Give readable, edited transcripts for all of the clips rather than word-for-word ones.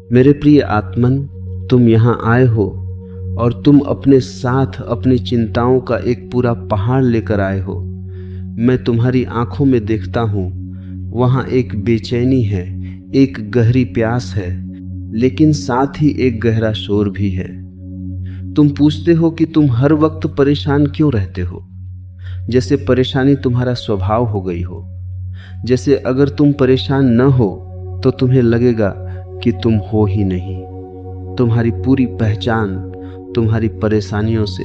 मेरे प्रिय आत्मन, तुम यहाँ आए हो और तुम अपने साथ अपनी चिंताओं का एक पूरा पहाड़ लेकर आए हो। मैं तुम्हारी आंखों में देखता हूँ, वहाँ एक बेचैनी है, एक गहरी प्यास है, लेकिन साथ ही एक गहरा शोर भी है। तुम पूछते हो कि तुम हर वक्त परेशान क्यों रहते हो, जैसे परेशानी तुम्हारा स्वभाव हो गई हो। जैसे अगर तुम परेशान न हो तो तुम्हें लगेगा कि तुम हो ही नहीं। तुम्हारी पूरी पहचान तुम्हारी परेशानियों से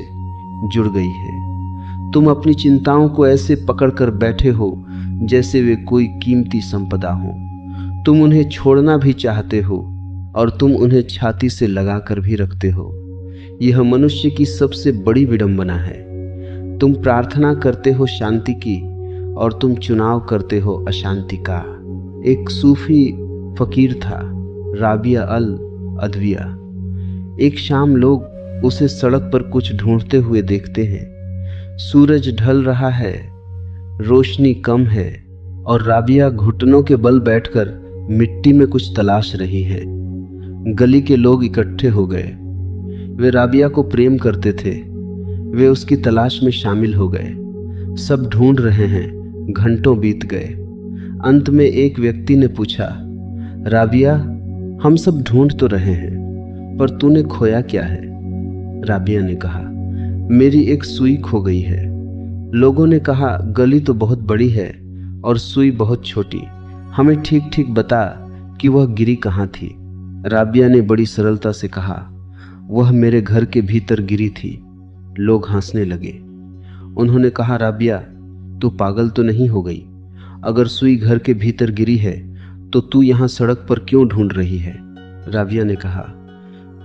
जुड़ गई है। तुम अपनी चिंताओं को ऐसे पकड़कर बैठे हो जैसे वे कोई कीमती संपदा हो। तुम उन्हें छोड़ना भी चाहते हो और तुम उन्हें छाती से लगाकर भी रखते हो। यह मनुष्य की सबसे बड़ी विडंबना है। तुम प्रार्थना करते हो शांति की और तुम चुनाव करते हो अशांति का। एक सूफी फकीर था, राबिया अल अदविया। एक शाम लोग उसे सड़क पर कुछ ढूंढते हुए देखते हैं। सूरज ढल रहा है, रोशनी कम है और राबिया घुटनों के बल बैठकर मिट्टी में कुछ तलाश रही है। गली के लोग इकट्ठे हो गए। वे राबिया को प्रेम करते थे। वे उसकी तलाश में शामिल हो गए। सब ढूंढ रहे हैं। घंटों बीत गए। अंत में एक व्यक्ति ने पूछा, राबिया, हम सब ढूंढ तो रहे हैं, पर तूने खोया क्या है? राबिया ने कहा, मेरी एक सुई खो गई है। लोगों ने कहा, गली तो बहुत बड़ी है और सुई बहुत छोटी, हमें ठीक ठीक बता कि वह गिरी कहाँ थी। राबिया ने बड़ी सरलता से कहा, वह मेरे घर के भीतर गिरी थी। लोग हंसने लगे। उन्होंने कहा, राबिया, तू पागल तो नहीं हो गई? अगर सुई घर के भीतर गिरी है तो तू यहाँ सड़क पर क्यों ढूंढ रही है? राबिया ने कहा,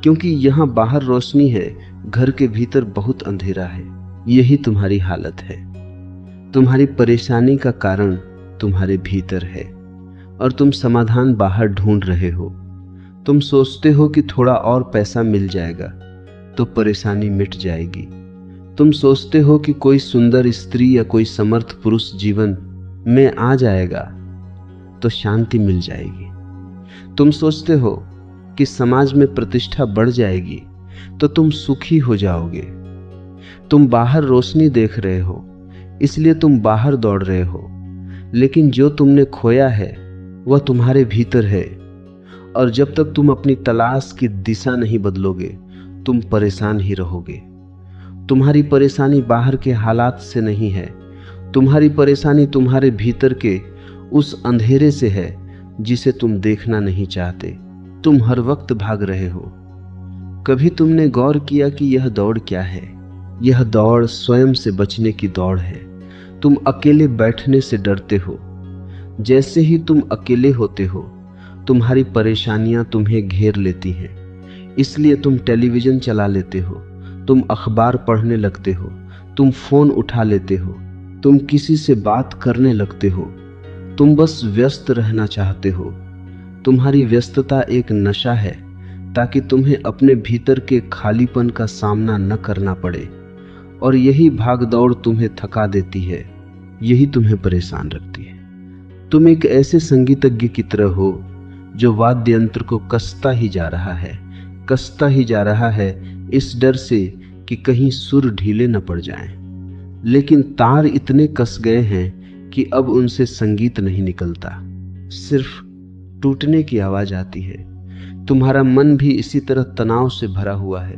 क्योंकि यहाँ बाहर रोशनी है, घर के भीतर बहुत अंधेरा है। यही तुम्हारी हालत है। तुम्हारी परेशानी का कारण तुम्हारे भीतर है और तुम समाधान बाहर ढूंढ रहे हो। तुम सोचते हो कि थोड़ा और पैसा मिल जाएगा तो परेशानी मिट जाएगी। तुम सोचते हो कि कोई सुंदर स्त्री या कोई समर्थ पुरुष जीवन में आ जाएगा तो शांति मिल जाएगी। तुम सोचते हो कि समाज में प्रतिष्ठा बढ़ जाएगी तो तुम सुखी हो जाओगे। तुम बाहर रोशनी देख रहे हो, इसलिए तुम बाहर दौड़ रहे हो, लेकिन जो तुमने खोया है वह तुम्हारे भीतर है। और जब तक तुम अपनी तलाश की दिशा नहीं बदलोगे, तुम परेशान ही रहोगे। तुम्हारी परेशानी बाहर के हालात से नहीं है। तुम्हारी परेशानी तुम्हारे भीतर के उस अंधेरे से है जिसे तुम देखना नहीं चाहते। तुम हर वक्त भाग रहे हो। कभी तुमने गौर किया कि यह दौड़ क्या है? यह दौड़ स्वयं से बचने की दौड़ है। तुम अकेले बैठने से डरते हो। जैसे ही तुम अकेले होते हो, तुम्हारी परेशानियां तुम्हें घेर लेती हैं। इसलिए तुम टेलीविजन चला लेते हो, तुम अखबार पढ़ने लगते हो, तुम फोन उठा लेते हो, तुम किसी से बात करने लगते हो। तुम बस व्यस्त रहना चाहते हो। तुम्हारी व्यस्तता एक नशा है ताकि तुम्हें अपने भीतर के खालीपन का सामना न करना पड़े। और यही भागदौड़ तुम्हें थका देती है, यही तुम्हें परेशान रखती है। तुम एक ऐसे संगीतज्ञ की तरह हो जो वाद्य यंत्र को कसता ही जा रहा है, कसता ही जा रहा है, इस डर से कि कहीं सुर ढीले न पड़ जाएं। लेकिन तार इतने कस गए हैं कि अब उनसे संगीत नहीं निकलता, सिर्फ टूटने की आवाज आती है। तुम्हारा मन भी इसी तरह तनाव से भरा हुआ है।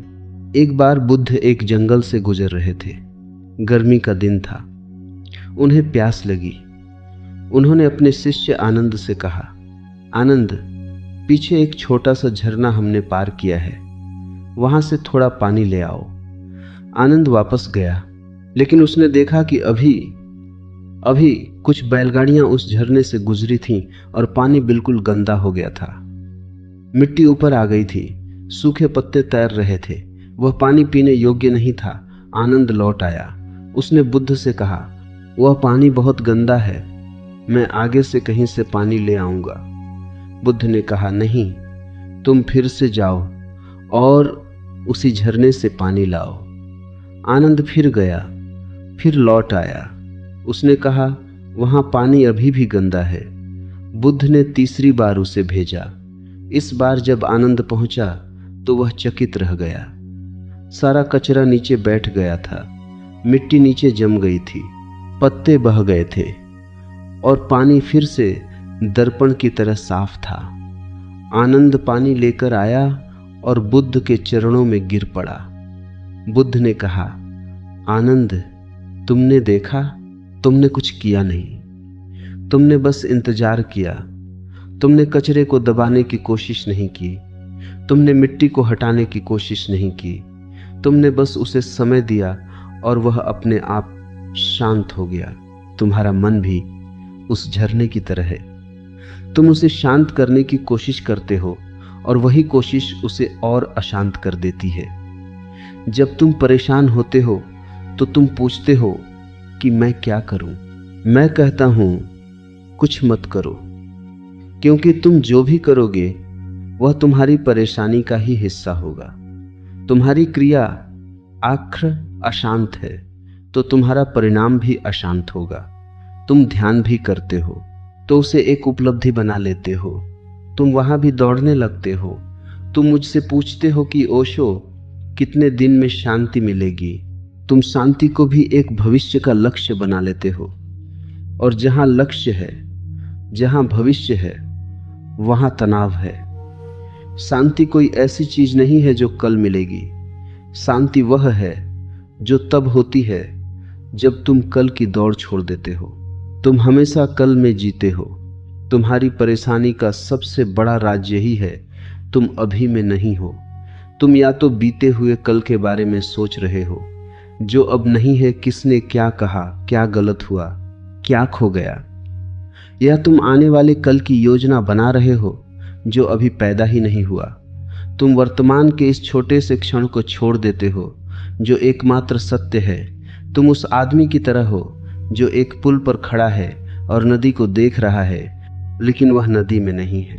एक बार बुद्ध एक जंगल से गुजर रहे थे। गर्मी का दिन था। उन्हें प्यास लगी। उन्होंने अपने शिष्य आनंद से कहा, आनंद, पीछे एक छोटा सा झरना हमने पार किया है, वहां से थोड़ा पानी ले आओ। आनंद वापस गया, लेकिन उसने देखा कि अभी कुछ बैलगाड़ियां उस झरने से गुजरी थीं और पानी बिल्कुल गंदा हो गया था। मिट्टी ऊपर आ गई थी, सूखे पत्ते तैर रहे थे, वह पानी पीने योग्य नहीं था। आनंद लौट आया। उसने बुद्ध से कहा, वह पानी बहुत गंदा है, मैं आगे से कहीं से पानी ले आऊंगा। बुद्ध ने कहा, नहीं, तुम फिर से जाओ और उसी झरने से पानी लाओ। आनंद फिर गया, फिर लौट आया। उसने कहा, वहां पानी अभी भी गंदा है। बुद्ध ने तीसरी बार उसे भेजा। इस बार जब आनंद पहुंचा तो वह चकित रह गया। सारा कचरा नीचे बैठ गया था, मिट्टी नीचे जम गई थी, पत्ते बह गए थे और पानी फिर से दर्पण की तरह साफ था। आनंद पानी लेकर आया और बुद्ध के चरणों में गिर पड़ा। बुद्ध ने कहा, आनंद, तुमने देखा, तुमने कुछ किया नहीं, तुमने बस इंतजार किया। तुमने कचरे को दबाने की कोशिश नहीं की, तुमने मिट्टी को हटाने की कोशिश नहीं की, तुमने बस उसे समय दिया और वह अपने आप शांत हो गया। तुम्हारा मन भी उस झरने की तरह है। तुम उसे शांत करने की कोशिश करते हो और वही कोशिश उसे और अशांत कर देती है। जब तुम परेशान होते हो तो तुम पूछते हो कि मैं क्या करूं। मैं कहता हूं, कुछ मत करो, क्योंकि तुम जो भी करोगे वह तुम्हारी परेशानी का ही हिस्सा होगा। तुम्हारी क्रिया आखिर अशांत है तो तुम्हारा परिणाम भी अशांत होगा। तुम ध्यान भी करते हो तो उसे एक उपलब्धि बना लेते हो। तुम वहां भी दौड़ने लगते हो। तुम मुझसे पूछते हो कि ओशो, कितने दिन में शांति मिलेगी। तुम शांति को भी एक भविष्य का लक्ष्य बना लेते हो, और जहां लक्ष्य है, जहां भविष्य है, वहां तनाव है। शांति कोई ऐसी चीज नहीं है जो कल मिलेगी। शांति वह है जो तब होती है जब तुम कल की दौड़ छोड़ देते हो। तुम हमेशा कल में जीते हो। तुम्हारी परेशानी का सबसे बड़ा राज यही है, तुम अभी में नहीं हो। तुम या तो बीते हुए कल के बारे में सोच रहे हो, जो अब नहीं है, किसने क्या कहा, क्या गलत हुआ, क्या खो गया, या तुम आने वाले कल की योजना बना रहे हो जो अभी पैदा ही नहीं हुआ। तुम वर्तमान के इस छोटे से क्षण को छोड़ देते हो जो एकमात्र सत्य है। तुम उस आदमी की तरह हो जो एक पुल पर खड़ा है और नदी को देख रहा है, लेकिन वह नदी में नहीं है।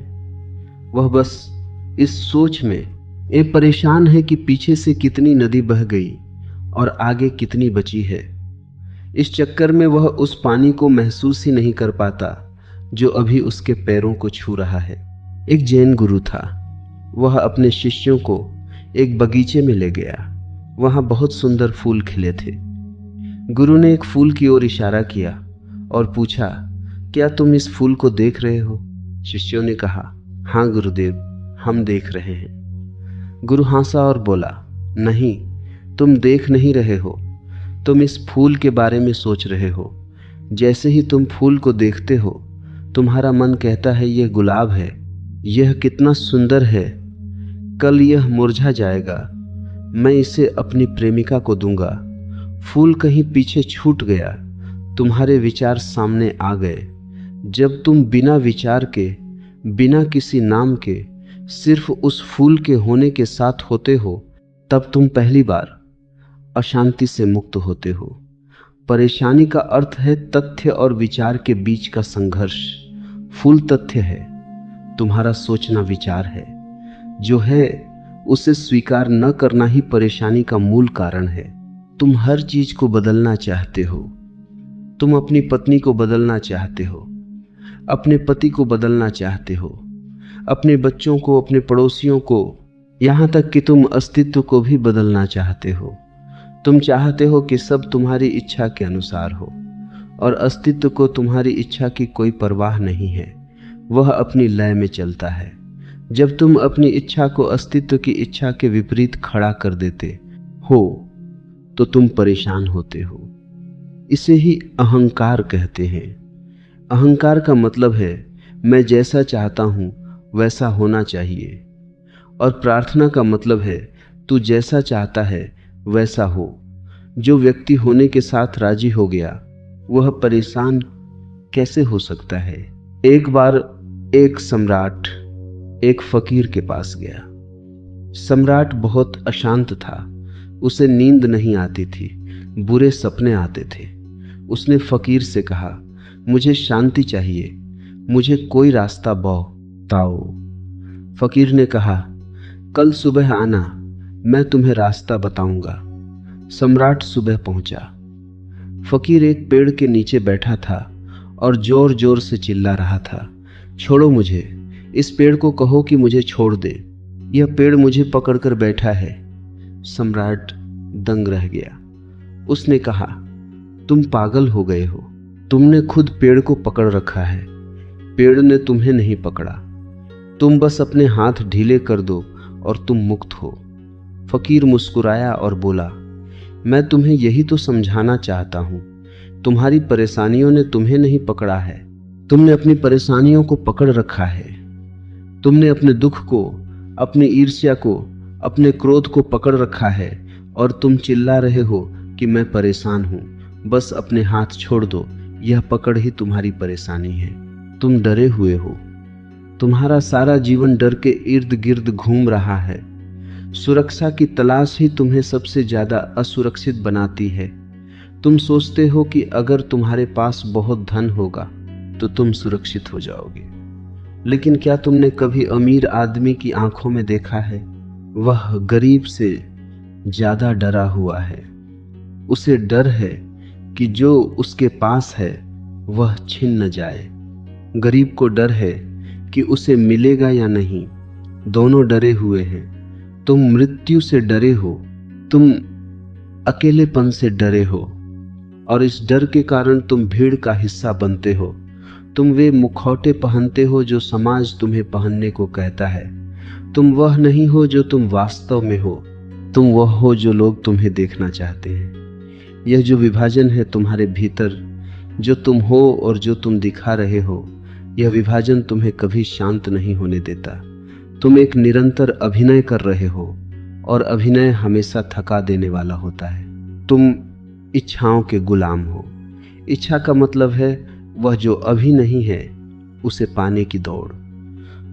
वह बस इस सोच में परेशान है कि पीछे से कितनी नदी बह गई और आगे कितनी बची है। इस चक्कर में वह उस पानी को महसूस ही नहीं कर पाता जो अभी उसके पैरों को छू रहा है। एक जैन गुरु था। वह अपने शिष्यों को एक बगीचे में ले गया। वहां बहुत सुंदर फूल खिले थे। गुरु ने एक फूल की ओर इशारा किया और पूछा, क्या तुम इस फूल को देख रहे हो? शिष्यों ने कहा, हाँ गुरुदेव, हम देख रहे हैं। गुरु हंसा और बोला, नहीं, तुम देख नहीं रहे हो, तुम इस फूल के बारे में सोच रहे हो। जैसे ही तुम फूल को देखते हो, तुम्हारा मन कहता है यह गुलाब है, यह कितना सुंदर है, कल यह मुरझा जाएगा, मैं इसे अपनी प्रेमिका को दूंगा। फूल कहीं पीछे छूट गया, तुम्हारे विचार सामने आ गए। जब तुम बिना विचार के, बिना किसी नाम के, सिर्फ उस फूल के होने के साथ होते हो, तब तुम पहली बार अशांति से मुक्त होते हो। परेशानी का अर्थ है तथ्य और विचार के बीच का संघर्ष। फूल तथ्य है, तुम्हारा सोचना विचार है। जो है उसे स्वीकार न करना ही परेशानी का मूल कारण है। तुम हर चीज को बदलना चाहते हो। तुम अपनी पत्नी को बदलना चाहते हो, अपने पति को बदलना चाहते हो, अपने बच्चों को, अपने पड़ोसियों को, यहां तक कि तुम अस्तित्व को भी बदलना चाहते हो। तुम चाहते हो कि सब तुम्हारी इच्छा के अनुसार हो, और अस्तित्व को तुम्हारी इच्छा की कोई परवाह नहीं है। वह अपनी लय में चलता है। जब तुम अपनी इच्छा को अस्तित्व की इच्छा के विपरीत खड़ा कर देते हो तो तुम परेशान होते हो। इसे ही अहंकार कहते हैं। अहंकार का मतलब है मैं जैसा चाहता हूं वैसा होना चाहिए, और प्रार्थना का मतलब है तू जैसा चाहता है वैसा हो। जो व्यक्ति होने के साथ राजी हो गया वह परेशान कैसे हो सकता है? एक बार एक सम्राट एक फकीर के पास गया। सम्राट बहुत अशांत था। उसे नींद नहीं आती थी, बुरे सपने आते थे। उसने फकीर से कहा, मुझे शांति चाहिए, मुझे कोई रास्ता बताओ। फकीर ने कहा, कल सुबह आना, मैं तुम्हें रास्ता बताऊंगा। सम्राट सुबह पहुंचा। फकीर एक पेड़ के नीचे बैठा था और जोर जोर से चिल्ला रहा था, छोड़ो मुझे, इस पेड़ को कहो कि मुझे छोड़ दे, यह पेड़ मुझे पकड़कर बैठा है। सम्राट दंग रह गया। उसने कहा, तुम पागल हो गए हो। तुमने खुद पेड़ को पकड़ रखा है, पेड़ ने तुम्हें नहीं पकड़ा। तुम बस अपने हाथ ढीले कर दो और तुम मुक्त हो। फकीर मुस्कुराया और बोला, मैं तुम्हें यही तो समझाना चाहता हूं। तुम्हारी परेशानियों ने तुम्हें नहीं पकड़ा है, तुमने अपनी परेशानियों को पकड़ रखा है। तुमने अपने दुख को, अपनी ईर्ष्या को, अपने क्रोध को पकड़ रखा है और तुम चिल्ला रहे हो कि मैं परेशान हूं, बस अपने हाथ छोड़ दो। यह पकड़ ही तुम्हारी परेशानी है। तुम डरे हुए हो। तुम्हारा सारा जीवन डर के इर्द गिर्द घूम रहा है। सुरक्षा की तलाश ही तुम्हें सबसे ज्यादा असुरक्षित बनाती है। तुम सोचते हो कि अगर तुम्हारे पास बहुत धन होगा तो तुम सुरक्षित हो जाओगे, लेकिन क्या तुमने कभी अमीर आदमी की आंखों में देखा है? वह गरीब से ज्यादा डरा हुआ है। उसे डर है कि जो उसके पास है वह छिन न जाए। गरीब को डर है कि उसे मिलेगा या नहीं। दोनों डरे हुए हैं। तुम मृत्यु से डरे हो, तुम अकेलेपन से डरे हो, और इस डर के कारण तुम भीड़ का हिस्सा बनते हो। तुम वे मुखौटे पहनते हो जो समाज तुम्हें पहनने को कहता है। तुम वह नहीं हो जो तुम वास्तव में हो। तुम वह हो जो लोग तुम्हें देखना चाहते हैं। यह जो विभाजन है तुम्हारे भीतर, जो तुम हो और जो तुम दिखा रहे हो, यह विभाजन तुम्हें कभी शांत नहीं होने देता। तुम एक निरंतर अभिनय कर रहे हो और अभिनय हमेशा थका देने वाला होता है। तुम इच्छाओं के गुलाम हो। इच्छा का मतलब है वह जो अभी नहीं है, उसे पाने की दौड़।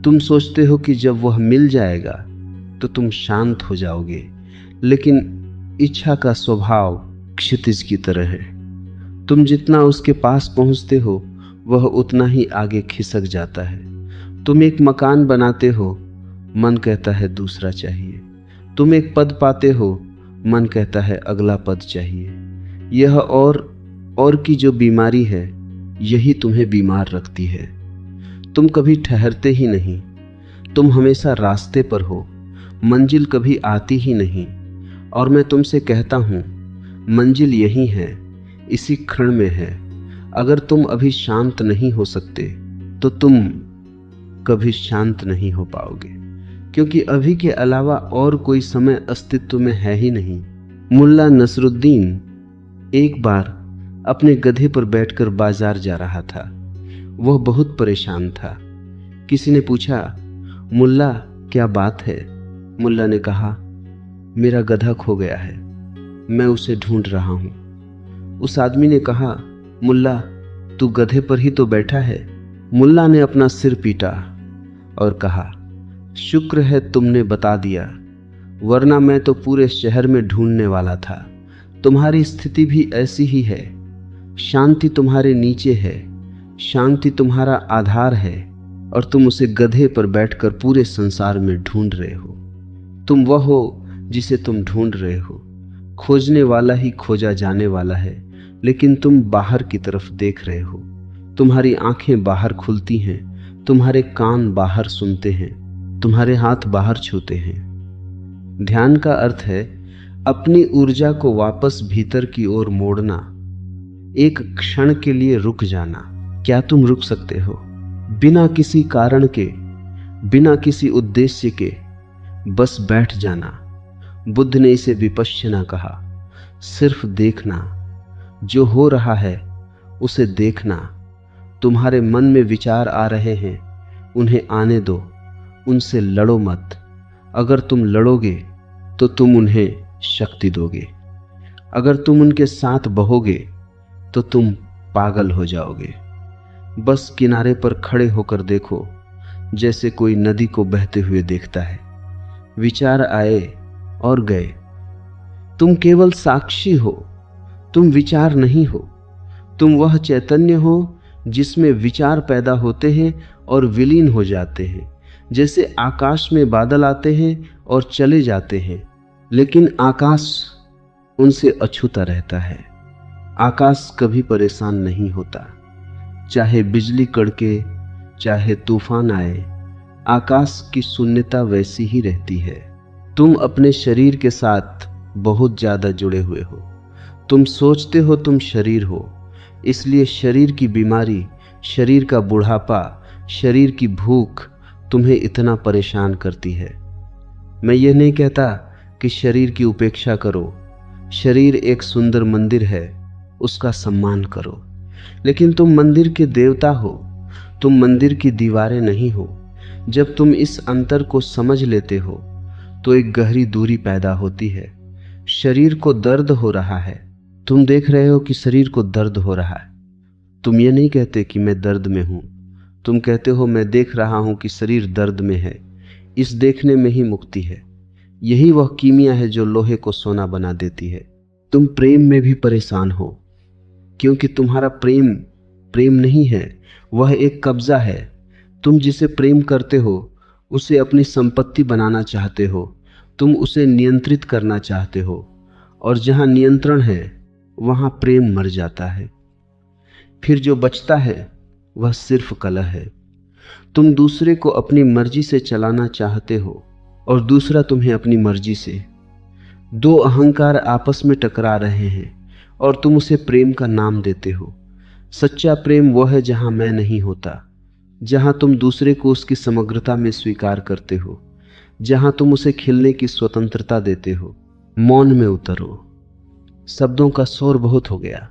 तुम सोचते हो कि जब वह मिल जाएगा तो तुम शांत हो जाओगे, लेकिन इच्छा का स्वभाव क्षितिज की तरह है। तुम जितना उसके पास पहुंचते हो वह उतना ही आगे खिसक जाता है। तुम एक मकान बनाते हो, मन कहता है दूसरा चाहिए। तुम एक पद पाते हो, मन कहता है अगला पद चाहिए। यह और की जो बीमारी है, यही तुम्हें बीमार रखती है। तुम कभी ठहरते ही नहीं। तुम हमेशा रास्ते पर हो, मंजिल कभी आती ही नहीं। और मैं तुमसे कहता हूं, मंजिल यही है, इसी क्षण में है। अगर तुम अभी शांत नहीं हो सकते तो तुम कभी शांत नहीं हो पाओगे, क्योंकि अभी के अलावा और कोई समय अस्तित्व में है ही नहीं। मुल्ला नसरुद्दीन एक बार अपने गधे पर बैठकर बाजार जा रहा था। वह बहुत परेशान था। किसी ने पूछा, मुल्ला क्या बात है? मुल्ला ने कहा, मेरा गधा खो गया है, मैं उसे ढूंढ रहा हूं। उस आदमी ने कहा, मुल्ला तू गधे पर ही तो बैठा है। मुल्ला ने अपना सिर पीटा और कहा, शुक्र है तुमने बता दिया, वरना मैं तो पूरे शहर में ढूंढने वाला था। तुम्हारी स्थिति भी ऐसी ही है। शांति तुम्हारे नीचे है, शांति तुम्हारा आधार है, और तुम उसे गधे पर बैठकर पूरे संसार में ढूंढ रहे हो। तुम वह हो जिसे तुम ढूंढ रहे हो। खोजने वाला ही खोजा जाने वाला है, लेकिन तुम बाहर की तरफ देख रहे हो। तुम्हारी आंखें बाहर खुलती हैं, तुम्हारे कान बाहर सुनते हैं, तुम्हारे हाथ बाहर छूते हैं। ध्यान का अर्थ है अपनी ऊर्जा को वापस भीतर की ओर मोड़ना, एक क्षण के लिए रुक जाना। क्या तुम रुक सकते हो? बिना किसी कारण के, बिना किसी उद्देश्य के, बस बैठ जाना। बुद्ध ने इसे विपश्यना कहा। सिर्फ देखना, जो हो रहा है उसे देखना। तुम्हारे मन में विचार आ रहे हैं, उन्हें आने दो, उनसे लड़ो मत। अगर तुम लड़ोगे तो तुम उन्हें शक्ति दोगे। अगर तुम उनके साथ बहोगे तो तुम पागल हो जाओगे। बस किनारे पर खड़े होकर देखो, जैसे कोई नदी को बहते हुए देखता है। विचार आए और गए। तुम केवल साक्षी हो, तुम विचार नहीं हो। तुम वह चैतन्य हो जिसमें विचार पैदा होते हैं और विलीन हो जाते हैं। जैसे आकाश में बादल आते हैं और चले जाते हैं, लेकिन आकाश उनसे अछूता रहता है। आकाश कभी परेशान नहीं होता। चाहे बिजली कड़के, चाहे तूफान आए, आकाश की शून्यता वैसी ही रहती है। तुम अपने शरीर के साथ बहुत ज्यादा जुड़े हुए हो। तुम सोचते हो तुम शरीर हो, इसलिए शरीर की बीमारी, शरीर का बुढ़ापा, शरीर की भूख तुम्हें इतना परेशान करती है। मैं ये नहीं कहता कि शरीर की उपेक्षा करो। शरीर एक सुंदर मंदिर है, उसका सम्मान करो, लेकिन तुम मंदिर के देवता हो, तुम मंदिर की दीवारें नहीं हो। जब तुम इस अंतर को समझ लेते हो तो एक गहरी दूरी पैदा होती है। शरीर को दर्द हो रहा है, तुम देख रहे हो कि शरीर को दर्द हो रहा है। तुम ये नहीं कहते कि मैं दर्द में हूं, तुम कहते हो मैं देख रहा हूं कि शरीर दर्द में है। इस देखने में ही मुक्ति है। यही वह कीमिया है जो लोहे को सोना बना देती है। तुम प्रेम में भी परेशान हो, क्योंकि तुम्हारा प्रेम प्रेम नहीं है, वह एक कब्जा है। तुम जिसे प्रेम करते हो उसे अपनी संपत्ति बनाना चाहते हो, तुम उसे नियंत्रित करना चाहते हो, और जहां नियंत्रण है वहां प्रेम मर जाता है। फिर जो बचता है वह सिर्फ कलह है। तुम दूसरे को अपनी मर्जी से चलाना चाहते हो और दूसरा तुम्हें अपनी मर्जी से। दो अहंकार आपस में टकरा रहे हैं और तुम उसे प्रेम का नाम देते हो। सच्चा प्रेम वह है जहां मैं नहीं होता, जहां तुम दूसरे को उसकी समग्रता में स्वीकार करते हो, जहां तुम उसे खिलने की स्वतंत्रता देते हो। मौन में उतरो। शब्दों का शोर बहुत हो गया।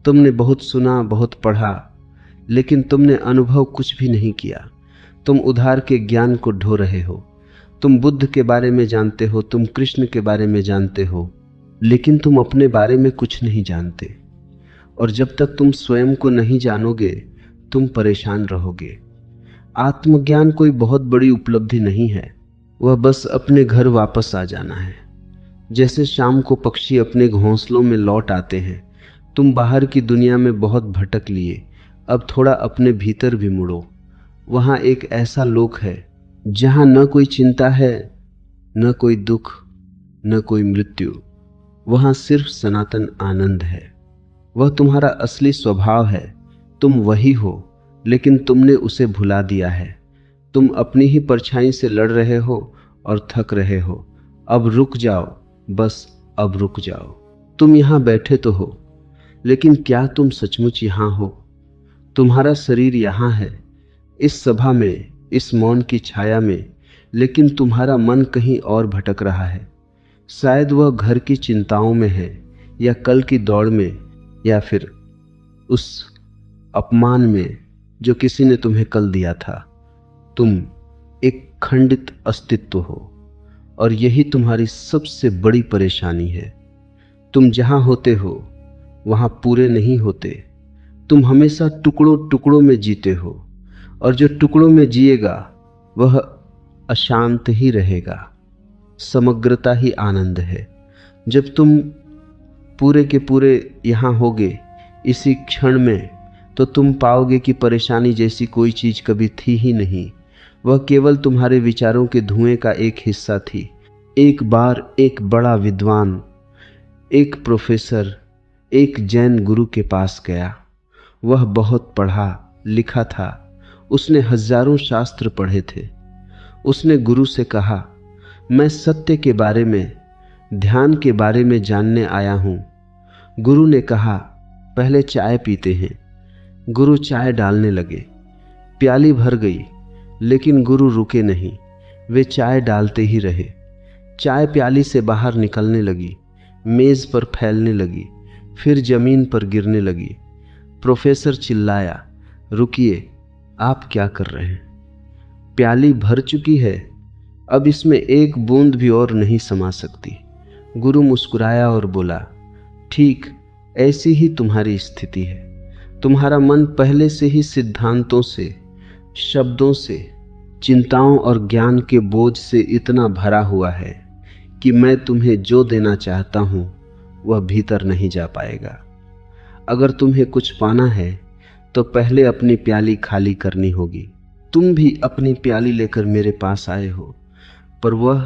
तुमने बहुत सुना, बहुत पढ़ा, लेकिन तुमने अनुभव कुछ भी नहीं किया। तुम उधार के ज्ञान को ढो रहे हो। तुम बुद्ध के बारे में जानते हो, तुम कृष्ण के बारे में जानते हो, लेकिन तुम अपने बारे में कुछ नहीं जानते। और जब तक तुम स्वयं को नहीं जानोगे तुम परेशान रहोगे। आत्मज्ञान कोई बहुत बड़ी उपलब्धि नहीं है, वह बस अपने घर वापस आ जाना है। जैसे शाम को पक्षी अपने घोंसलों में लौट आते हैं। तुम बाहर की दुनिया में बहुत भटक लिए, अब थोड़ा अपने भीतर भी मुड़ो। वहां एक ऐसा लोक है जहां न कोई चिंता है, न कोई दुख, न कोई मृत्यु। वहां सिर्फ सनातन आनंद है। वह तुम्हारा असली स्वभाव है। तुम वही हो, लेकिन तुमने उसे भुला दिया है। तुम अपनी ही परछाई से लड़ रहे हो और थक रहे हो। अब रुक जाओ, बस अब रुक जाओ। तुम यहां बैठे तो हो, लेकिन क्या तुम सचमुच यहां हो? तुम्हारा शरीर यहां है, इस सभा में, इस मौन की छाया में, लेकिन तुम्हारा मन कहीं और भटक रहा है। शायद वह घर की चिंताओं में है, या कल की दौड़ में, या फिर उस अपमान में जो किसी ने तुम्हें कल दिया था। तुम एक खंडित अस्तित्व हो, और यही तुम्हारी सबसे बड़ी परेशानी है। तुम जहां होते हो वहां पूरे नहीं होते। तुम हमेशा टुकड़ों टुकड़ों में जीते हो, और जो टुकड़ों में जिएगा वह अशांत ही रहेगा। समग्रता ही आनंद है। जब तुम पूरे के पूरे यहां होगे इसी क्षण में, तो तुम पाओगे कि परेशानी जैसी कोई चीज कभी थी ही नहीं। वह केवल तुम्हारे विचारों के धुएं का एक हिस्सा थी। एक बार एक बड़ा विद्वान, एक प्रोफेसर, एक जैन गुरु के पास गया। वह बहुत पढ़ा लिखा था, उसने हजारों शास्त्र पढ़े थे। उसने गुरु से कहा, मैं सत्य के बारे में, ध्यान के बारे में जानने आया हूं। गुरु ने कहा, पहले चाय पीते हैं। गुरु चाय डालने लगे। प्याली भर गई, लेकिन गुरु रुके नहीं, वे चाय डालते ही रहे। चाय प्याली से बाहर निकलने लगी, मेज पर फैलने लगी, फिर जमीन पर गिरने लगी। प्रोफेसर चिल्लाया, रुकिए, आप क्या कर रहे हैं? प्याली भर चुकी है, अब इसमें एक बूंद भी और नहीं समा सकती। गुरु मुस्कुराया और बोला, ठीक ऐसी ही तुम्हारी स्थिति है। तुम्हारा मन पहले से ही सिद्धांतों से, शब्दों से, चिंताओं और ज्ञान के बोझ से इतना भरा हुआ है कि मैं तुम्हें जो देना चाहता हूं वह भीतर नहीं जा पाएगा। अगर तुम्हें कुछ पाना है तो पहले अपनी प्याली खाली करनी होगी। तुम भी अपनी प्याली लेकर मेरे पास आए हो, पर वह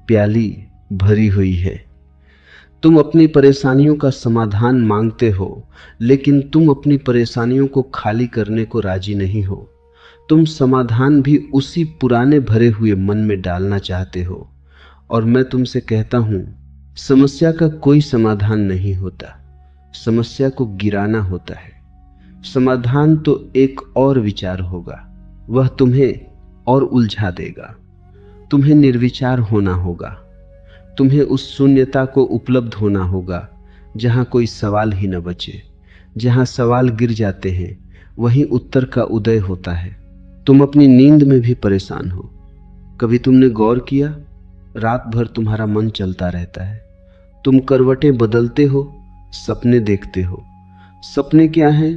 प्याली भरी हुई है। तुम अपनी परेशानियों का समाधान मांगते हो, लेकिन तुम अपनी परेशानियों को खाली करने को राजी नहीं हो। तुम समाधान भी उसी पुराने भरे हुए मन में डालना चाहते हो। और मैं तुमसे कहता हूं, समस्या का कोई समाधान नहीं होता, समस्या को गिराना होता है। समाधान तो एक और विचार होगा, वह तुम्हें और उलझा देगा। तुम्हें निर्विचार होना होगा, तुम्हें उस शून्यता को उपलब्ध होना होगा जहां कोई सवाल ही न बचे। जहां सवाल गिर जाते हैं वहीं उत्तर का उदय होता है। तुम अपनी नींद में भी परेशान हो। कभी तुमने गौर किया, रात भर तुम्हारा मन चलता रहता है। तुम करवटें बदलते हो, सपने देखते हो। सपने क्या हैं?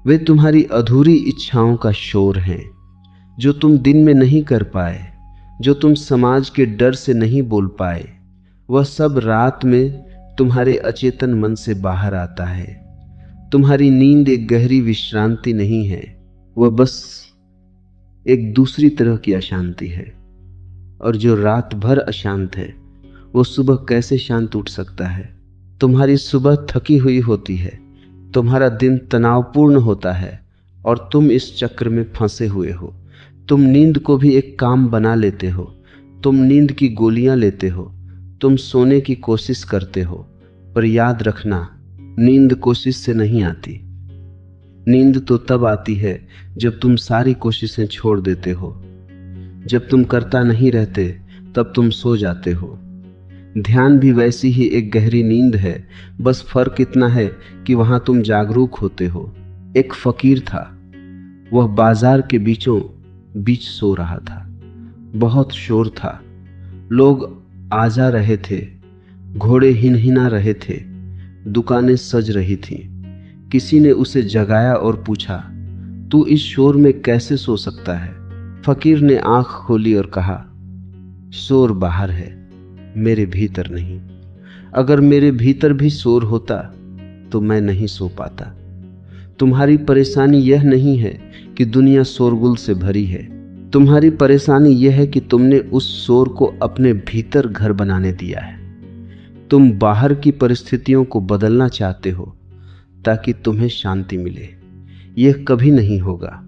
वे तुम्हारी अधूरी इच्छाओं का शोर हैं, जो तुम दिन में नहीं कर पाए, जो तुम समाज के डर से नहीं बोल पाए। वह सब रात में तुम्हारे अचेतन मन से बाहर आता है। तुम्हारी नींद एक गहरी विश्रांति नहीं है, वह बस एक दूसरी तरह की अशांति है। और जो रात भर अशांत है वो सुबह कैसे शांत उठ सकता है? तुम्हारी सुबह थकी हुई होती है, तुम्हारा दिन तनावपूर्ण होता है और तुम इस चक्र में फंसे हुए हो। तुम नींद को भी एक काम बना लेते हो। तुम नींद की गोलियां लेते हो, तुम सोने की कोशिश करते हो। पर याद रखना, नींद कोशिश से नहीं आती। नींद तो तब आती है जब तुम सारी कोशिशें छोड़ देते हो। जब तुम करता नहीं रहते तब तुम सो जाते हो। ध्यान भी वैसी ही एक गहरी नींद है, बस फर्क इतना है कि वहां तुम जागरूक होते हो। एक फकीर था, वह बाजार के बीचों बीच सो रहा था। बहुत शोर था, लोग आ जा रहे थे, घोड़े हिनहिना रहे थे, दुकानें सज रही थीं। किसी ने उसे जगाया और पूछा, तू इस शोर में कैसे सो सकता है? फकीर ने आंख खोली और कहा, शोर बाहर है, मेरे भीतर नहीं। अगर मेरे भीतर भी शोर होता तो मैं नहीं सो पाता। तुम्हारी परेशानी यह नहीं है कि दुनिया शोरगुल से भरी है। तुम्हारी परेशानी यह है कि तुमने उस शोर को अपने भीतर घर बनाने दिया है। तुम बाहर की परिस्थितियों को बदलना चाहते हो ताकि तुम्हें शांति मिले। यह कभी नहीं होगा।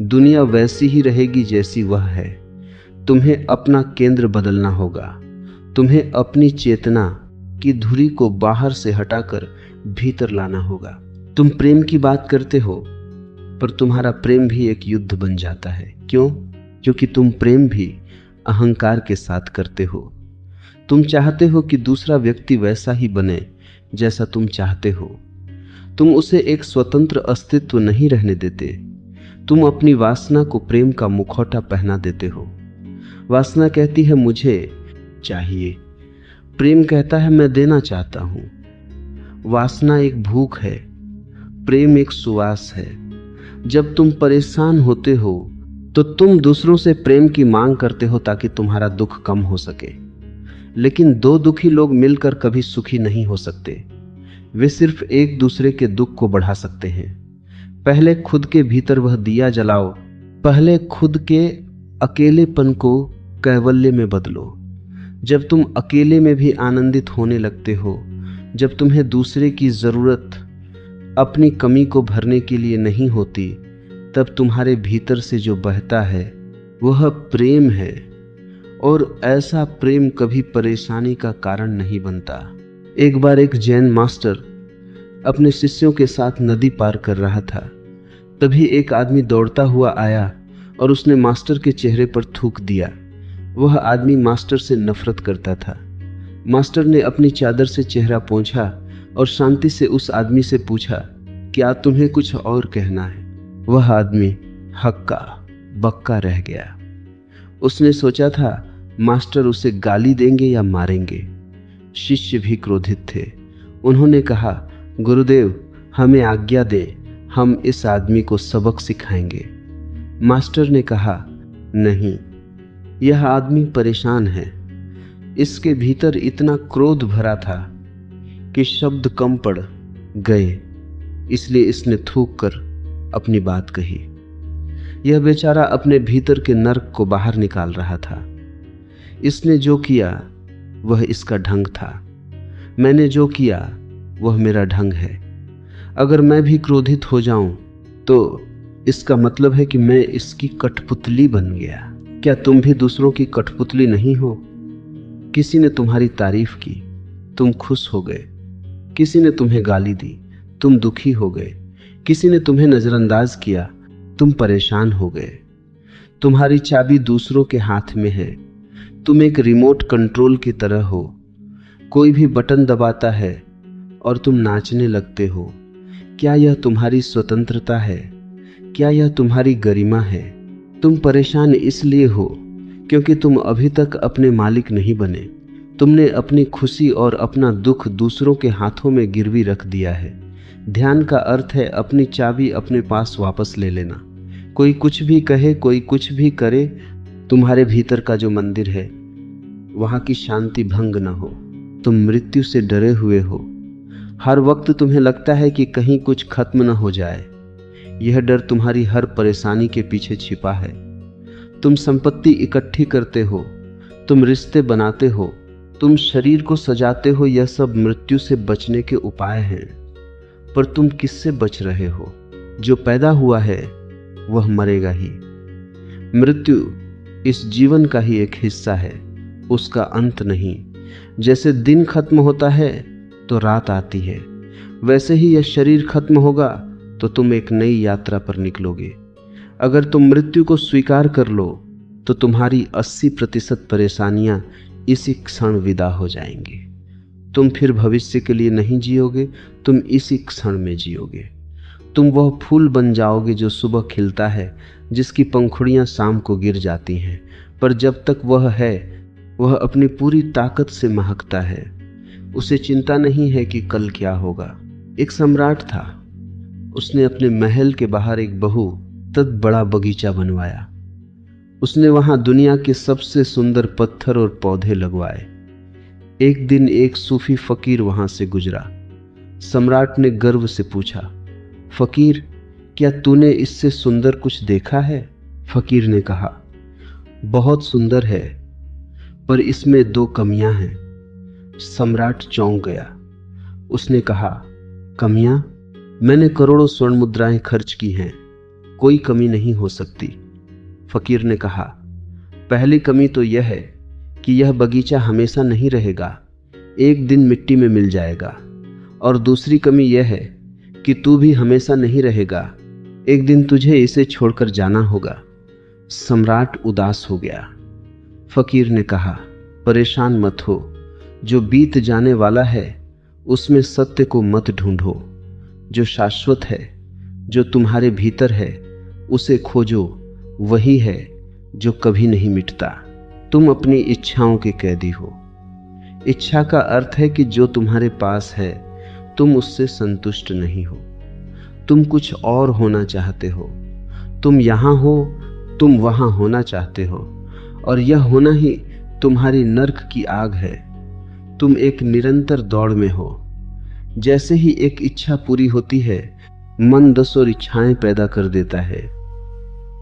दुनिया वैसी ही रहेगी जैसी वह है। तुम्हें अपना केंद्र बदलना होगा। तुम्हें अपनी चेतना की धुरी को बाहर से हटाकर भीतर लाना होगा। तुम प्रेम की बात करते हो, पर तुम्हारा प्रेम भी एक युद्ध बन जाता है। क्यों? क्योंकि तुम प्रेम भी अहंकार के साथ करते हो। तुम चाहते हो कि दूसरा व्यक्ति वैसा ही बने जैसा तुम चाहते हो। तुम उसे एक स्वतंत्र अस्तित्व नहीं रहने देते। तुम अपनी वासना को प्रेम का मुखौटा पहना देते हो। वासना कहती है मुझे चाहिए, प्रेम कहता है मैं देना चाहता हूं। वासना एक भूख है, प्रेम एक सुवास है। जब तुम परेशान होते हो तो तुम दूसरों से प्रेम की मांग करते हो ताकि तुम्हारा दुख कम हो सके। लेकिन दो दुखी लोग मिलकर कभी सुखी नहीं हो सकते। वे सिर्फ एक दूसरे के दुख को बढ़ा सकते हैं। पहले खुद के भीतर वह दिया जलाओ। पहले खुद के अकेलेपन को कैवल्य में बदलो। जब तुम अकेले में भी आनंदित होने लगते हो, जब तुम्हें दूसरे की जरूरत अपनी कमी को भरने के लिए नहीं होती, तब तुम्हारे भीतर से जो बहता है वह प्रेम है। और ऐसा प्रेम कभी परेशानी का कारण नहीं बनता। एक बार एक जैन मास्टर अपने शिष्यों के साथ नदी पार कर रहा था। तभी एक आदमी दौड़ता हुआ आया और उसने मास्टर के चेहरे पर थूक दिया। वह आदमी मास्टर से नफरत करता था। मास्टर ने अपनी चादर से चेहरा पोंछा और शांति से उस आदमी से पूछा, क्या तुम्हें कुछ और कहना है? वह आदमी हक्का बक्का रह गया। उसने सोचा था मास्टर उसे गाली देंगे या मारेंगे। शिष्य भी क्रोधित थे। उन्होंने कहा, गुरुदेव हमें आज्ञा दें, हम इस आदमी को सबक सिखाएंगे। मास्टर ने कहा, नहीं, यह आदमी परेशान है। इसके भीतर इतना क्रोध भरा था कि शब्द कम पड़ गए, इसलिए इसने थूक कर अपनी बात कही। यह बेचारा अपने भीतर के नर्क को बाहर निकाल रहा था। इसने जो किया वह इसका ढंग था। मैंने जो किया वह मेरा ढंग है। अगर मैं भी क्रोधित हो जाऊं तो इसका मतलब है कि मैं इसकी कठपुतली बन गया। क्या तुम भी दूसरों की कठपुतली नहीं हो? किसी ने तुम्हारी तारीफ की, तुम खुश हो गए। किसी ने तुम्हें गाली दी, तुम दुखी हो गए। किसी ने तुम्हें नजरअंदाज किया, तुम परेशान हो गए। तुम्हारी चाबी दूसरों के हाथ में है। तुम एक रिमोट कंट्रोल की तरह हो। कोई भी बटन दबाता है और तुम नाचने लगते हो। क्या यह तुम्हारी स्वतंत्रता है? क्या यह तुम्हारी गरिमा है? तुम परेशान इसलिए हो क्योंकि तुम अभी तक अपने मालिक नहीं बने। तुमने अपनी खुशी और अपना दुख दूसरों के हाथों में गिरवी रख दिया है। ध्यान का अर्थ है अपनी चाबी अपने पास वापस ले लेना। कोई कुछ भी कहे, कोई कुछ भी करे, तुम्हारे भीतर का जो मंदिर है वहां की शांति भंग न हो। तुम मृत्यु से डरे हुए हो। हर वक्त तुम्हें लगता है कि कहीं कुछ खत्म न हो जाए। यह डर तुम्हारी हर परेशानी के पीछे छिपा है। तुम संपत्ति इकट्ठी करते हो, तुम रिश्ते बनाते हो, तुम शरीर को सजाते हो। यह सब मृत्यु से बचने के उपाय हैं। पर तुम किससे बच रहे हो? जो पैदा हुआ है वह मरेगा ही। मृत्यु इस जीवन का ही एक हिस्सा है, उसका अंत नहीं। जैसे दिन खत्म होता है तो रात आती है, वैसे ही यह शरीर खत्म होगा तो तुम एक नई यात्रा पर निकलोगे। अगर तुम मृत्यु को स्वीकार कर लो तो तुम्हारी 80% परेशानियां इसी क्षण विदा हो जाएंगी। तुम फिर भविष्य के लिए नहीं जियोगे, तुम इसी क्षण में जियोगे। तुम वह फूल बन जाओगे जो सुबह खिलता है, जिसकी पंखुड़ियां शाम को गिर जाती हैं, पर जब तक वह है वह अपनी पूरी ताकत से महकता है। उसे चिंता नहीं है कि कल क्या होगा। एक सम्राट था, उसने अपने महल के बाहर एक बहुत बड़ा बगीचा बनवाया। उसने वहां दुनिया के सबसे सुंदर पत्थर और पौधे लगवाए। एक दिन एक सूफी फकीर वहां से गुजरा। सम्राट ने गर्व से पूछा, फकीर, क्या तूने इससे सुंदर कुछ देखा है? फकीर ने कहा, बहुत सुंदर है, पर इसमें 2 कमियां हैं। सम्राट चौंक गया। उसने कहा, कमियां? मैंने करोड़ों स्वर्ण मुद्राएं खर्च की हैं, कोई कमी नहीं हो सकती। फकीर ने कहा, पहली कमी तो यह है कि यह बगीचा हमेशा नहीं रहेगा, एक दिन मिट्टी में मिल जाएगा। और दूसरी कमी यह है कि तू भी हमेशा नहीं रहेगा, एक दिन तुझे इसे छोड़कर जाना होगा। सम्राट उदास हो गया। फकीर ने कहा, परेशान मत हो, जो बीत जाने वाला है उसमें सत्य को मत ढूंढो। जो शाश्वत है, जो तुम्हारे भीतर है, उसे खोजो। वही है जो कभी नहीं मिटता। तुम अपनी इच्छाओं के कैदी हो। इच्छा का अर्थ है कि जो तुम्हारे पास है तुम उससे संतुष्ट नहीं हो, तुम कुछ और होना चाहते हो। तुम यहां हो, तुम वहां होना चाहते हो, और यह होना ही तुम्हारी नर्क की आग है। तुम एक निरंतर दौड़ में हो। जैसे ही एक इच्छा पूरी होती है, मन 10 और इच्छाएं पैदा कर देता है।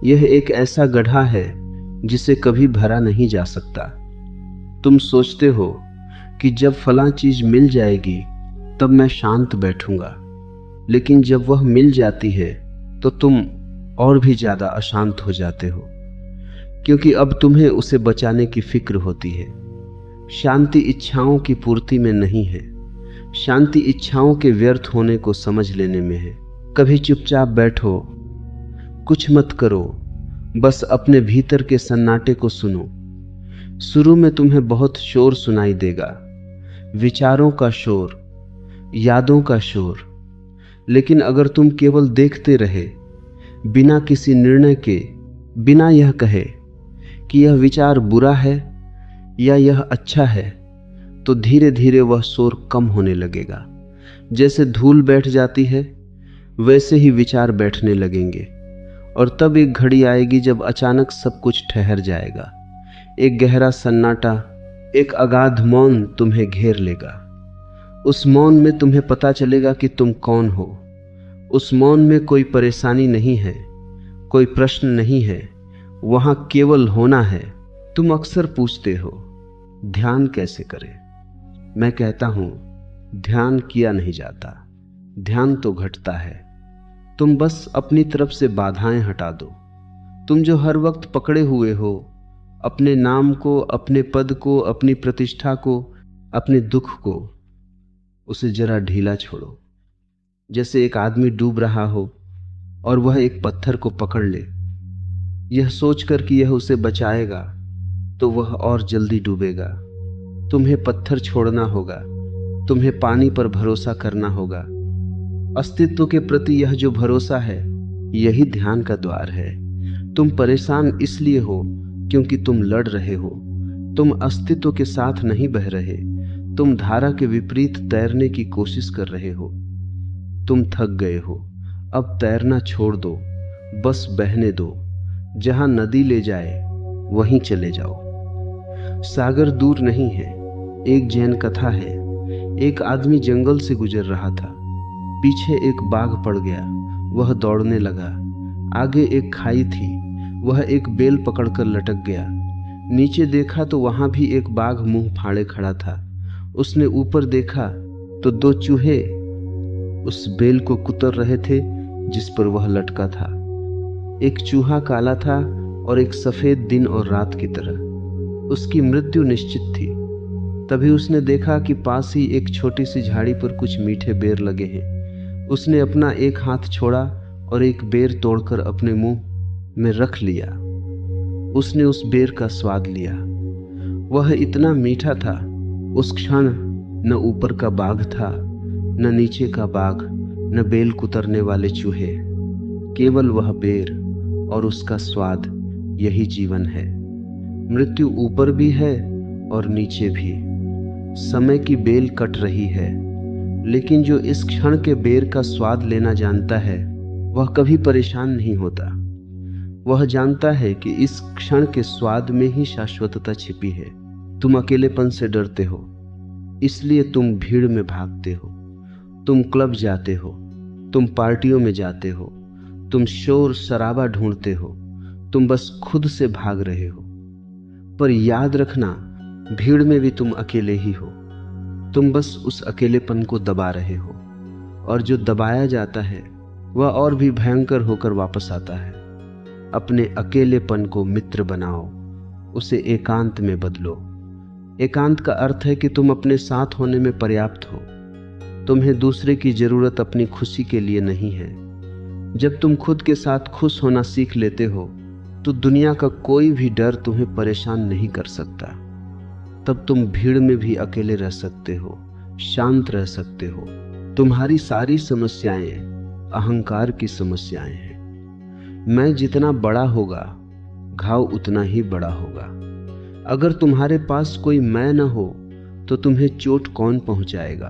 यह एक ऐसा गड्ढा है जिसे कभी भरा नहीं जा सकता। तुम सोचते हो कि जब फलां चीज मिल जाएगी तब मैं शांत बैठूंगा, लेकिन जब वह मिल जाती है तो तुम और भी ज्यादा अशांत हो जाते हो, क्योंकि अब तुम्हें उसे बचाने की फिक्र होती है। शांति इच्छाओं की पूर्ति में नहीं है, शांति इच्छाओं के व्यर्थ होने को समझ लेने में है। कभी चुपचाप बैठो, कुछ मत करो, बस अपने भीतर के सन्नाटे को सुनो। शुरू में तुम्हें बहुत शोर सुनाई देगा, विचारों का शोर, यादों का शोर, लेकिन अगर तुम केवल देखते रहे, बिना किसी निर्णय के, बिना यह कहे कि यह विचार बुरा है या यह अच्छा है, तो धीरे धीरे वह शोर कम होने लगेगा। जैसे धूल बैठ जाती है वैसे ही विचार बैठने लगेंगे, और तब एक घड़ी आएगी जब अचानक सब कुछ ठहर जाएगा। एक गहरा सन्नाटा, एक अगाध मौन तुम्हें घेर लेगा। उस मौन में तुम्हें पता चलेगा कि तुम कौन हो। उस मौन में कोई परेशानी नहीं है, कोई प्रश्न नहीं है, वहां केवल होना है। तुम अक्सर पूछते हो, ध्यान कैसे करें? मैं कहता हूं, ध्यान किया नहीं जाता, ध्यान तो घटता है। तुम बस अपनी तरफ से बाधाएं हटा दो। तुम जो हर वक्त पकड़े हुए हो अपने नाम को, अपने पद को, अपनी प्रतिष्ठा को, अपने दुख को, उसे जरा ढीला छोड़ो। जैसे एक आदमी डूब रहा हो और वह एक पत्थर को पकड़ ले, यह सोचकर कि यह उसे बचाएगा, तो वह और जल्दी डूबेगा। तुम्हें पत्थर छोड़ना होगा, तुम्हें पानी पर भरोसा करना होगा। अस्तित्व के प्रति यह जो भरोसा है, यही ध्यान का द्वार है। तुम परेशान इसलिए हो क्योंकि तुम लड़ रहे हो। तुम अस्तित्व के साथ नहीं बह रहे, तुम धारा के विपरीत तैरने की कोशिश कर रहे हो। तुम थक गए हो, अब तैरना छोड़ दो, बस बहने दो। जहां नदी ले जाए वहीं चले जाओ। सागर दूर नहीं है। एक जैन कथा है। एक आदमी जंगल से गुजर रहा था। पीछे एक बाघ पड़ गया, वह दौड़ने लगा। आगे एक खाई थी, वह एक बेल पकड़कर लटक गया। नीचे देखा तो वहां भी एक बाघ मुंह फाड़े खड़ा था। उसने ऊपर देखा तो 2 चूहे उस बेल को कुतर रहे थे जिस पर वह लटका था। एक चूहा काला था और एक सफेद दिन और रात की तरह। उसकी मृत्यु निश्चित थी। तभी उसने देखा कि पास ही एक छोटी सी झाड़ी पर कुछ मीठे बेर लगे हैं। उसने अपना एक हाथ छोड़ा और एक बेर तोड़कर अपने मुंह में रख लिया। उसने उस बेर का स्वाद लिया। वह इतना मीठा था। उस क्षण न ऊपर का बाघ था, न नीचे का बाघ, न बेल कुतरने वाले चूहे, केवल वह बेर और उसका स्वाद। यही जीवन है। मृत्यु ऊपर भी है और नीचे भी। समय की बेल कट रही है, लेकिन जो इस क्षण के बेर का स्वाद लेना जानता है वह कभी परेशान नहीं होता। वह जानता है कि इस क्षण के स्वाद में ही शाश्वतता छिपी है। तुम अकेलेपन से डरते हो, इसलिए तुम भीड़ में भागते हो। तुम क्लब जाते हो, तुम पार्टियों में जाते हो, तुम शोर शराबा ढूंढते हो, तुम बस खुद से भाग रहे हो। पर याद रखना, भीड़ में भी तुम अकेले ही हो। तुम बस उस अकेलेपन को दबा रहे हो, और जो दबाया जाता है वह और भी भयंकर होकर वापस आता है। अपने अकेलेपन को मित्र बनाओ, उसे एकांत में बदलो। एकांत का अर्थ है कि तुम अपने साथ होने में पर्याप्त हो। तुम्हें दूसरे की जरूरत अपनी खुशी के लिए नहीं है। जब तुम खुद के साथ खुश होना सीख लेते हो तो दुनिया का कोई भी डर तुम्हें परेशान नहीं कर सकता। तब तुम भीड़ में भी अकेले रह सकते हो, शांत रह सकते हो। तुम्हारी सारी समस्याएं अहंकार की समस्याएं हैं। मैं जितना बड़ा होगा, घाव उतना ही बड़ा होगा। अगर तुम्हारे पास कोई मैं न हो तो तुम्हें चोट कौन पहुंचाएगा?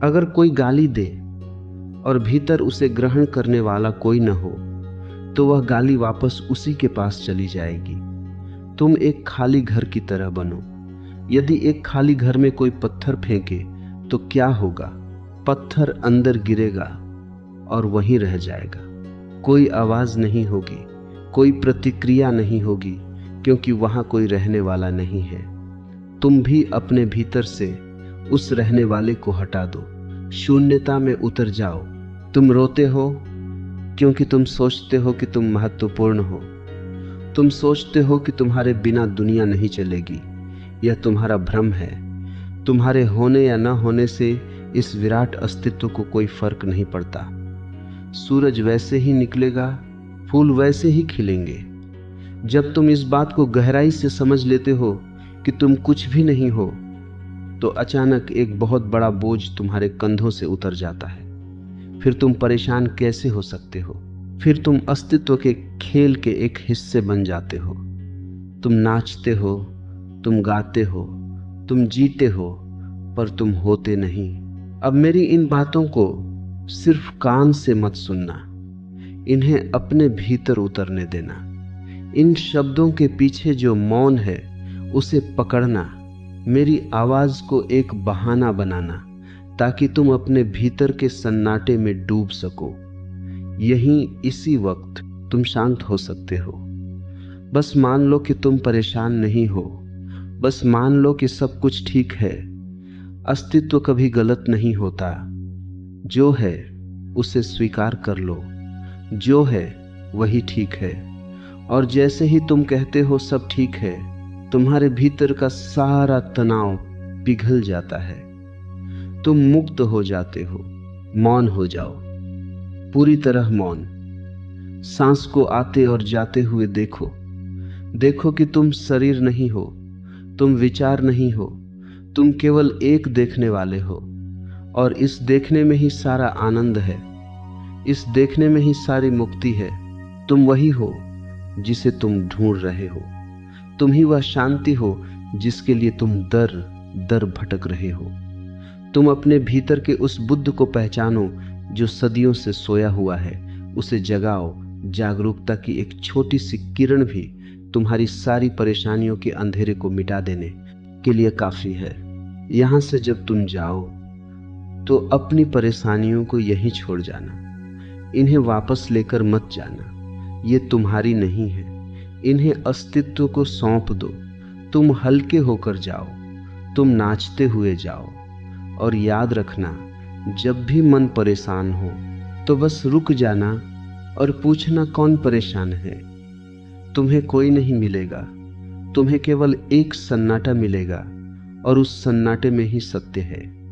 अगर कोई गाली दे और भीतर उसे ग्रहण करने वाला कोई न हो तो वह गाली वापस उसी के पास चली जाएगी। तुम एक खाली घर की तरह बनो। यदि एक खाली घर में कोई पत्थर फेंके तो क्या होगा? पत्थर अंदर गिरेगा और वहीं रह जाएगा। कोई आवाज नहीं होगी, कोई प्रतिक्रिया नहीं होगी, क्योंकि वहां कोई रहने वाला नहीं है। तुम भी अपने भीतर से उस रहने वाले को हटा दो, शून्यता में उतर जाओ। तुम रोते हो क्योंकि तुम सोचते हो कि तुम महत्वपूर्ण हो। तुम सोचते हो कि तुम्हारे बिना दुनिया नहीं चलेगी। यह तुम्हारा भ्रम है। तुम्हारे होने या न होने से इस विराट अस्तित्व को कोई फर्क नहीं पड़ता। सूरज वैसे ही निकलेगा, फूल वैसे ही खिलेंगे। जब तुम इस बात को गहराई से समझ लेते हो कि तुम कुछ भी नहीं हो, तो अचानक एक बहुत बड़ा बोझ तुम्हारे कंधों से उतर जाता है। फिर तुम परेशान कैसे हो सकते हो? फिर तुम अस्तित्व के खेल के एक हिस्से बन जाते हो। तुम नाचते हो, तुम गाते हो, तुम जीते हो, पर तुम होते नहीं। अब मेरी इन बातों को सिर्फ कान से मत सुनना, इन्हें अपने भीतर उतरने देना। इन शब्दों के पीछे जो मौन है उसे पकड़ना, मेरी आवाज को एक बहाना बनाना ताकि तुम अपने भीतर के सन्नाटे में डूब सको। यहीं इसी वक्त तुम शांत हो सकते हो। बस मान लो कि तुम परेशान नहीं हो। बस मान लो कि सब कुछ ठीक है। अस्तित्व कभी गलत नहीं होता। जो है उसे स्वीकार कर लो। जो है वही ठीक है, और जैसे ही तुम कहते हो सब ठीक है, तुम्हारे भीतर का सारा तनाव पिघल जाता है। तुम मुक्त हो जाते हो। मौन हो जाओ, पूरी तरह मौन। सांस को आते और जाते हुए देखो। देखो कि तुम शरीर नहीं हो, तुम विचार नहीं हो, तुम केवल एक देखने वाले हो। और इस देखने में ही सारा आनंद है, इस देखने में ही सारी मुक्ति है। तुम वही हो जिसे तुम ढूंढ रहे हो। तुम ही वह शांति हो जिसके लिए तुम दर दर भटक रहे हो। तुम अपने भीतर के उस बुद्ध को पहचानो जो सदियों से सोया हुआ है। उसे जगाओ। जागरूकता की एक छोटी सी किरण भी तुम्हारी सारी परेशानियों के अंधेरे को मिटा देने के लिए काफी है। यहां से जब तुम जाओ तो अपनी परेशानियों को यहीं छोड़ जाना। इन्हें वापस लेकर मत जाना, ये तुम्हारी नहीं है। इन्हें अस्तित्व को सौंप दो। तुम हल्के होकर जाओ, तुम नाचते हुए जाओ। और याद रखना, जब भी मन परेशान हो तो बस रुक जाना और पूछना कौन परेशान है। तुम्हें कोई नहीं मिलेगा, तुम्हें केवल एक सन्नाटा मिलेगा, और उस सन्नाटे में ही सत्य है।